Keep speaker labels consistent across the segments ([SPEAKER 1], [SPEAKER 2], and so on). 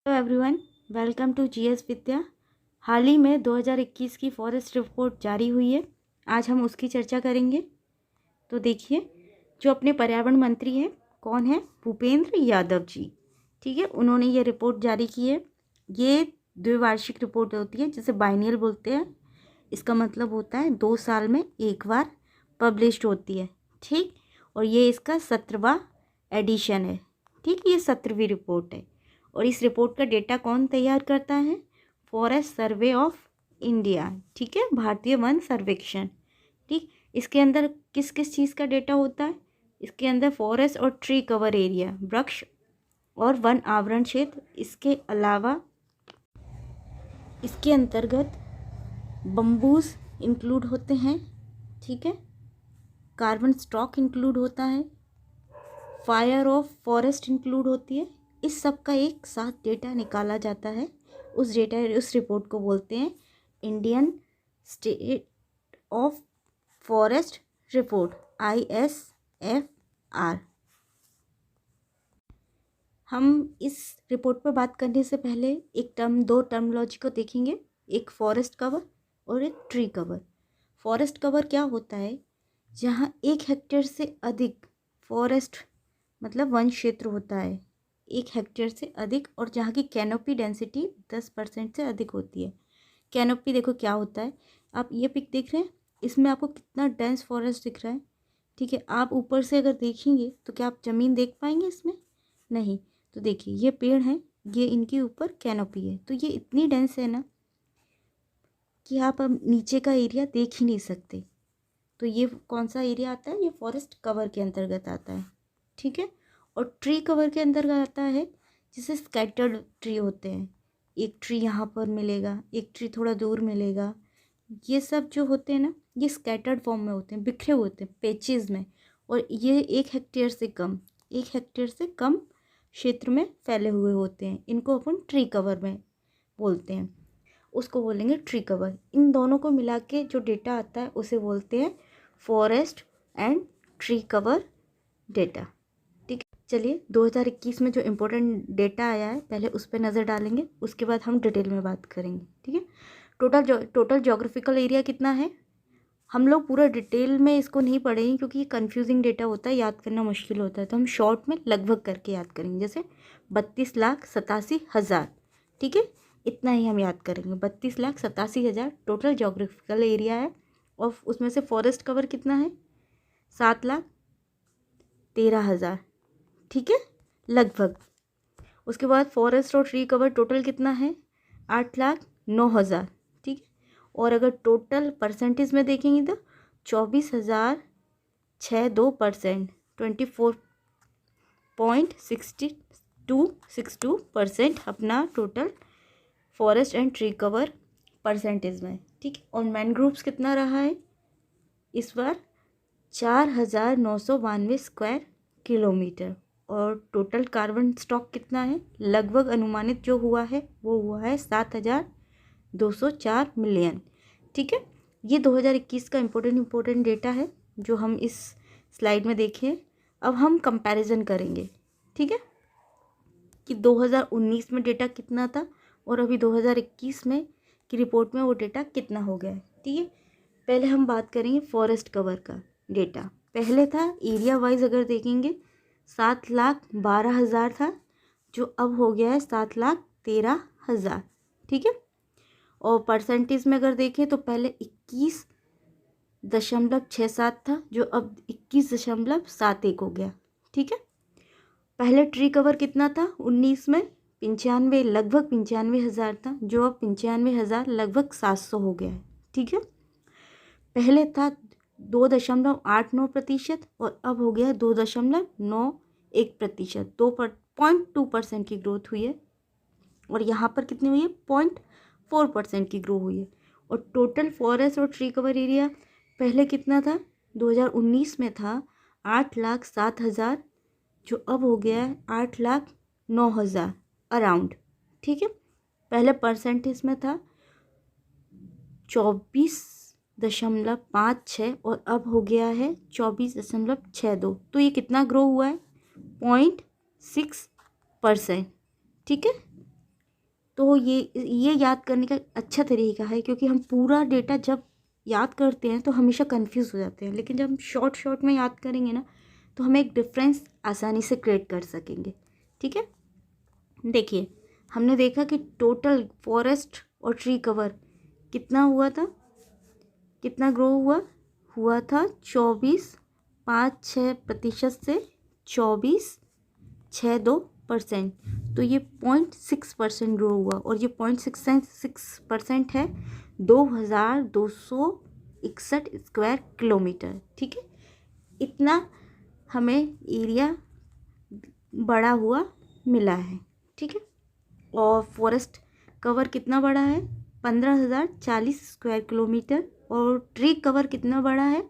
[SPEAKER 1] Hello everyone, welcome to GS Vidya. हाल ही में 2021 की फॉरेस्ट रिपोर्ट जारी हुई है। आज हम उसकी चर्चा करेंगे। तो देखिए, जो अपने पर्यावरण मंत्री हैं, कौन है? भूपेंद्र यादव जी। ठीक है, उन्होंने ये रिपोर्ट जारी की है। ये द्विवार्षिक रिपोर्ट होती है, जिसे बाइनियल बोलते हैं। इसका मतलब होता है 2 साल में एक बार पब्लिश्ड होती है। ठीक, और ये इसका 17वां एडिशन है। ठीक, ये 17वीं रिपोर्ट है। और इस रिपोर्ट का डेटा कौन तैयार करता है? Forest survey of India. ठीक है, भारतीय वन सर्वेक्षण। ठीक, इसके अंदर किस किस चीज़ का डेटा होता है? इसके अंदर फॉरेस्ट और ट्री कवर एरिया, वृक्ष और वन आवरण क्षेत्र। इसके अलावा इसके अंतर्गत बम्बूज इंक्लूड होते हैं। ठीक है, कार्बन स्टॉक इंक्लूड होता है, फायर ऑफ फॉरेस्ट इंक्लूड होती है। इस सब का एक साथ डेटा निकाला जाता है। उस रिपोर्ट को बोलते हैं Indian state of forest report, ISFR। हम इस रिपोर्ट पर बात करने से पहले दो टर्मोलॉजी को देखेंगे। एक फॉरेस्ट कवर और एक ट्री कवर। फॉरेस्ट कवर क्या होता है? जहाँ 1 हेक्टेयर से अधिक फॉरेस्ट मतलब वन क्षेत्र होता है, 1 हेक्टेयर से अधिक, और जहाँ की कैनोपी डेंसिटी 10% से अधिक होती है। कैनोपी देखो क्या होता है। आप ये पिक देख रहे हैं, इसमें आपको कितना डेंस फॉरेस्ट दिख रहा है। ठीक है, आप ऊपर से अगर देखेंगे तो क्या आप ज़मीन देख पाएंगे इसमें? नहीं। तो देखिए, ये पेड़ हैं, ये इनके ऊपर कैनोपी है, तो ये इतनी डेंस है ना कि आप अब नीचे का एरिया देख ही नहीं सकते। तो ये कौन सा एरिया आता है? ये फॉरेस्ट कवर के अंतर्गत आता है। ठीक है, और ट्री कवर के अंदर आता है जिसे स्कैटर्ड ट्री होते हैं। एक ट्री यहाँ पर मिलेगा, एक ट्री थोड़ा दूर मिलेगा। ये सब जो होते हैं ना, ये स्कैटर्ड फॉर्म में होते हैं, बिखरे हुए होते हैं पेचेस में। और ये 1 हेक्टेयर से कम क्षेत्र में फैले हुए होते हैं। इनको अपन ट्री कवर में बोलते हैं, उसको बोलेंगे ट्री कवर। इन दोनों को मिला के जो डेटा आता है उसे बोलते हैं forest and tree cover data. ठीक है, चलिए 2021 में जो इम्पोर्टेंट डेटा आया है पहले उस पर नज़र डालेंगे, उसके बाद हम डिटेल में बात करेंगे। ठीक है, टोटल ज्योग्राफिकल एरिया कितना है? हम लोग पूरा डिटेल में इसको नहीं पढ़ेंगे क्योंकि ये कन्फ्यूजिंग डेटा होता है, याद करना मुश्किल होता है। तो हम शॉर्ट में लगभग करके याद करेंगे, जैसे 32,87,000। ठीक है, इतना ही हम याद करेंगे। 32,87,000 टोटल ज्योग्राफिकल एरिया है। और उसमें से फॉरेस्ट कवर कितना है? 7,13,000। ठीक है, लगभग। उसके बाद फॉरेस्ट और ट्री कवर टोटल कितना है? 8,09,000। ठीक है, और अगर टोटल परसेंटेज में देखेंगे तो 24,062%, 24.6262% अपना total forest and tree cover percentage में। ठीक है, और मैनग्रोव्स कितना रहा है इस बार? 4,992 स्क्वायर किलोमीटर। और टोटल कार्बन स्टॉक कितना है? लगभग अनुमानित जो हुआ है वो हुआ है 7,204 मिलियन। ठीक है, ये 2021 का इम्पोर्टेंट डेटा है जो हम इस स्लाइड में देखें। अब हम कंपैरिजन करेंगे। ठीक है, कि 2019 में डेटा कितना था और अभी 2021 में की रिपोर्ट में वो डेटा कितना हो गया है। ठीक है, पहले हम बात करेंगे फॉरेस्ट कवर का डेटा। पहले था एरिया वाइज, अगर देखेंगे 7,12,000 था, जो अब हो गया है 7,13,000। ठीक है, और परसेंटेज में अगर देखें तो पहले 21.67 था, जो अब 21.71 हो गया। ठीक है, पहले ट्री कवर कितना था 19 में? 95, लगभग 95,000 था, जो अब 95,000 लगभग 700 हो गया है। ठीक है, पहले था 2.89% और अब हो गया 2.91%। 2.2% की ग्रोथ हुई है। और यहाँ पर कितनी हुई है? 0.4% की ग्रो हुई है। और टोटल फॉरेस्ट और ट्री कवर एरिया पहले कितना था? 2019 में था 8,07,000, जो अब हो गया है 8,09,000 अराउंड। ठीक है, पहले परसेंटेज में था 24.56 और अब हो गया है 24.62। तो ये कितना ग्रो हुआ है? 0.6%। ठीक है, तो ये याद करने का अच्छा तरीका है, क्योंकि हम पूरा डेटा जब याद करते हैं तो हमेशा कंफ्यूज हो जाते हैं, लेकिन जब हम शॉर्ट शॉर्ट में याद करेंगे ना तो हम एक डिफरेंस आसानी से क्रिएट कर सकेंगे। ठीक है, देखिए हमने देखा कि टोटल फॉरेस्ट और ट्री कवर कितना हुआ था, कितना ग्रो हुआ था 24.56% से 24.62%। तो ये 0.6% ग्रो हुआ, और ये 0.6% है 2261 स्क्वायर किलोमीटर। ठीक है, इतना हमें एरिया बड़ा हुआ मिला है। ठीक है, और फॉरेस्ट कवर कितना बड़ा है 15,040 स्क्वायर किलोमीटर, और ट्री कवर कितना बड़ा है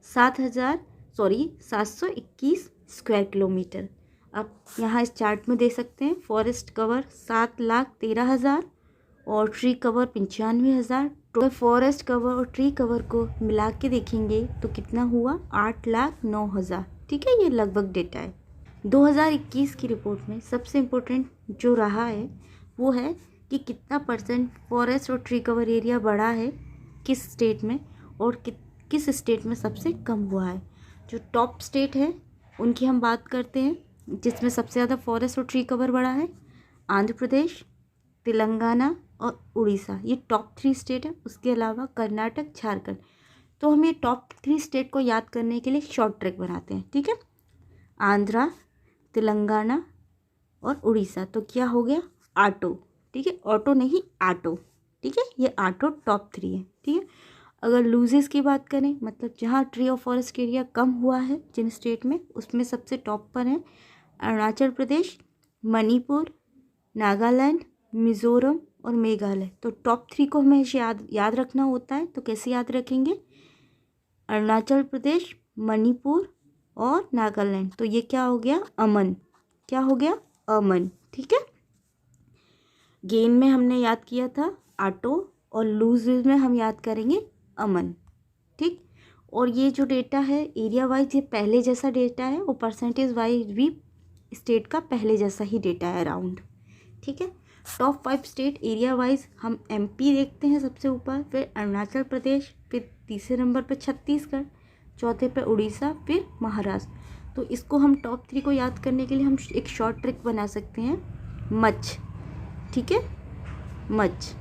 [SPEAKER 1] 721 स्क्वायर किलोमीटर। आप यहाँ इस चार्ट में दे सकते हैं, फॉरेस्ट कवर 7,13,000 और ट्री कवर 95,000। तो फॉरेस्ट कवर और ट्री कवर को मिला के देखेंगे तो कितना हुआ 8,09,000। ठीक है, ये लगभग डेटा है। 2021 की रिपोर्ट में सबसे इम्पोर्टेंट जो रहा है वो है कि कितना परसेंट फॉरेस्ट और ट्री कवर एरिया बढ़ा है किस स्टेट में, और किस स्टेट में सबसे कम हुआ है। जो टॉप स्टेट है उनकी हम बात करते हैं, जिसमें सबसे ज़्यादा फॉरेस्ट और ट्री कवर बढ़ा है आंध्र प्रदेश, तेलंगाना और उड़ीसा। ये टॉप 3 स्टेट है। उसके अलावा कर्नाटक, झारखंड। तो हम ये टॉप 3 स्टेट को याद करने के लिए शॉर्ट ट्रिक बनाते हैं। ठीक है, आंध्रा, तेलंगाना और उड़ीसा। तो क्या हो गया आटो। ठीक है, ऑटो नहीं आटो। ठीक है, ये आटो टॉप 3 है। ठीक है, अगर लूजेस की बात करें, मतलब जहाँ ट्री और फॉरेस्ट एरिया कम हुआ है जिन स्टेट में, उसमें सबसे टॉप पर है अरुणाचल प्रदेश, मणिपुर, नागालैंड, मिज़ोरम और मेघालय। तो टॉप 3 को हमें याद रखना होता है। तो कैसे याद रखेंगे, अरुणाचल प्रदेश, मणिपुर और नागालैंड। तो ये क्या हो गया अमन। क्या हो गया अमन। ठीक है, गेन में हमने याद किया था आटो, और लूज में हम याद करेंगे अमन। ठीक, और ये जो डेटा है एरिया वाइज ये पहले जैसा डेटा है, और परसेंटेज वाइज भी स्टेट का पहले जैसा ही डेटा है अराउंड। ठीक है, टॉप 5 स्टेट एरिया वाइज हम एमपी देखते हैं सबसे ऊपर, फिर अरुणाचल प्रदेश, फिर तीसरे नंबर पे छत्तीसगढ़, चौथे पे उड़ीसा, फिर महाराष्ट्र। तो इसको हम टॉप 3 को याद करने के लिए हम एक शॉर्ट ट्रिक बना सकते हैं, मच। ठीक है, मच।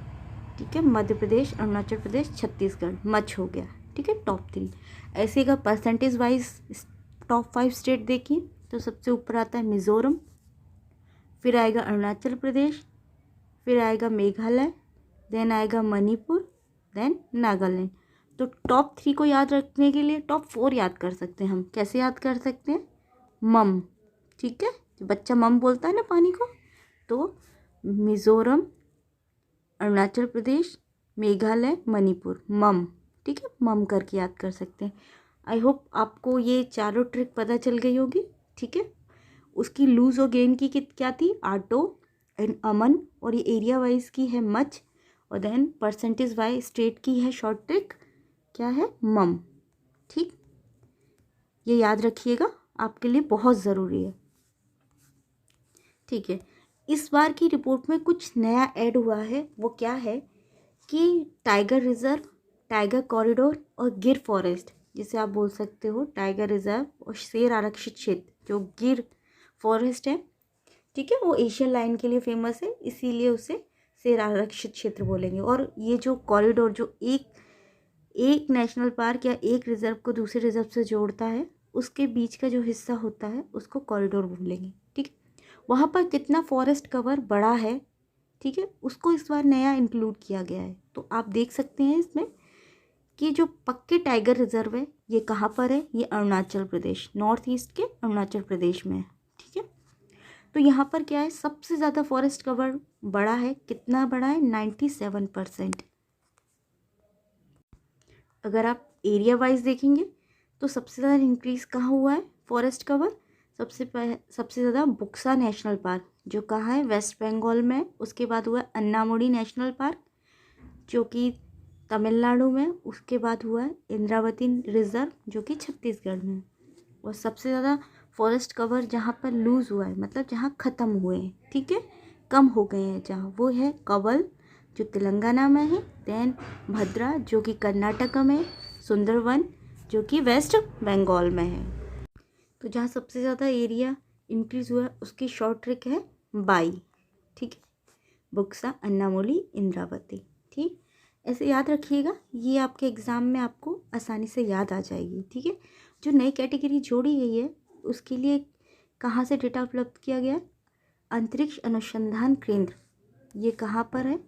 [SPEAKER 1] ठीक है, मध्य प्रदेश, अरुणाचल प्रदेश, छत्तीसगढ़, मच हो गया। ठीक है, टॉप 3। ऐसे अगर परसेंटेज वाइज टॉप 5 स्टेट देखिए तो सबसे ऊपर आता है मिज़ोरम, फिर आएगा अरुणाचल प्रदेश, फिर आएगा मेघालय, देन आएगा मणिपुर, देन नागालैंड। तो टॉप 3 को याद रखने के लिए टॉप 4 याद कर सकते हैं हम। कैसे याद कर सकते हैं, मम। ठीक है, जो बच्चा मम बोलता है ना पानी को, तो मिज़ोरम, अरुणाचल प्रदेश, मेघालय, मणिपुर, मम। ठीक है, मम करके याद कर सकते हैं। आई होप आपको ये चारों ट्रिक पता चल गई होगी। ठीक है, उसकी लूज और गेन की क्या थी, आटो एंड अमन, और ये एरिया वाइज की है मच, और देन परसेंटेज वाइज स्टेट की है शॉर्ट ट्रिक, क्या है मम। ठीक, ये याद रखिएगा, आपके लिए बहुत ज़रूरी है। ठीक है, इस बार की रिपोर्ट में कुछ नया ऐड हुआ है। वो क्या है कि टाइगर रिजर्व, टाइगर कॉरिडोर और गिर फॉरेस्ट, जिसे आप बोल सकते हो टाइगर रिजर्व और शेर आरक्षित क्षेत्र, जो गिर फॉरेस्ट है। ठीक है, वो एशियन लायन के लिए फेमस है, इसीलिए उसे शेर आरक्षित क्षेत्र बोलेंगे। और ये जो कॉरिडोर जो एक नेशनल पार्क या एक रिजर्व को दूसरे रिजर्व से जोड़ता है, उसके बीच का जो हिस्सा होता है उसको कॉरिडोर बोलेंगे। ठीक, वहाँ पर कितना फॉरेस्ट कवर बड़ा है, ठीक है, उसको इस बार नया इंक्लूड किया गया है। तो आप देख सकते हैं इसमें कि जो पक्के टाइगर रिजर्व है ये कहाँ पर है, ये अरुणाचल प्रदेश, नॉर्थ ईस्ट के अरुणाचल प्रदेश में है। ठीक है, तो यहाँ पर क्या है, सबसे ज़्यादा फॉरेस्ट कवर बड़ा है। कितना बड़ा है, 97%। अगर आप एरिया वाइज देखेंगे तो सबसे ज़्यादा इंक्रीज़ कहाँ हुआ है फॉरेस्ट कवर, सबसे ज़्यादा बुक्सा नेशनल पार्क, जो कहाँ है, वेस्ट बंगाल में है। उसके बाद हुआ है अन्नामुडी नेशनल पार्क, जो कि तमिलनाडु में। उसके बाद हुआ है इंद्रावती रिजर्व, जो कि छत्तीसगढ़ में। और सबसे ज़्यादा फॉरेस्ट कवर जहाँ पर लूज़ हुआ है, मतलब जहाँ ख़त्म हुए हैं, ठीक है, कम हो गए हैं जहाँ, वो है कवल जो तेलंगाना में है, देन भद्रा जो कि कर्नाटक में, सुंदरवन जो कि वेस्ट बंगाल में है। तो जहाँ सबसे ज़्यादा एरिया इंक्रीज़ हुआ उसकी शॉर्ट ट्रिक है बाई, ठीक है, बुक्सा, अन्नामोली, इंद्रावती, ठीक। ऐसे याद रखिएगा, ये आपके एग्ज़ाम में आपको आसानी से याद आ जाएगी, ठीक है। जो नई कैटेगरी जोड़ी गई है उसके लिए कहाँ से डेटा उपलब्ध किया गया है? अंतरिक्ष अनुसंधान केंद्र, ये कहाँ पर है?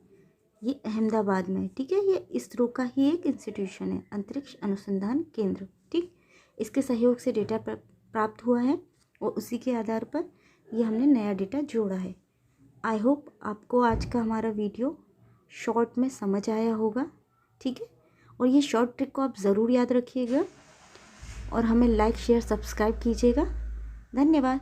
[SPEAKER 1] ये अहमदाबाद में है, ठीक है। ये इसरो का ही एक इंस्टीट्यूशन है, अंतरिक्ष अनुसंधान केंद्र, ठीक। इसके सहयोग से डेटा प्राप्त हुआ है और उसी के आधार पर ये हमने नया डेटा जोड़ा है। आई होप आपको आज का हमारा वीडियो शॉर्ट में समझ आया होगा, ठीक है। और ये शॉर्ट ट्रिक को आप ज़रूर याद रखिएगा और हमें लाइक शेयर सब्सक्राइब कीजिएगा। धन्यवाद।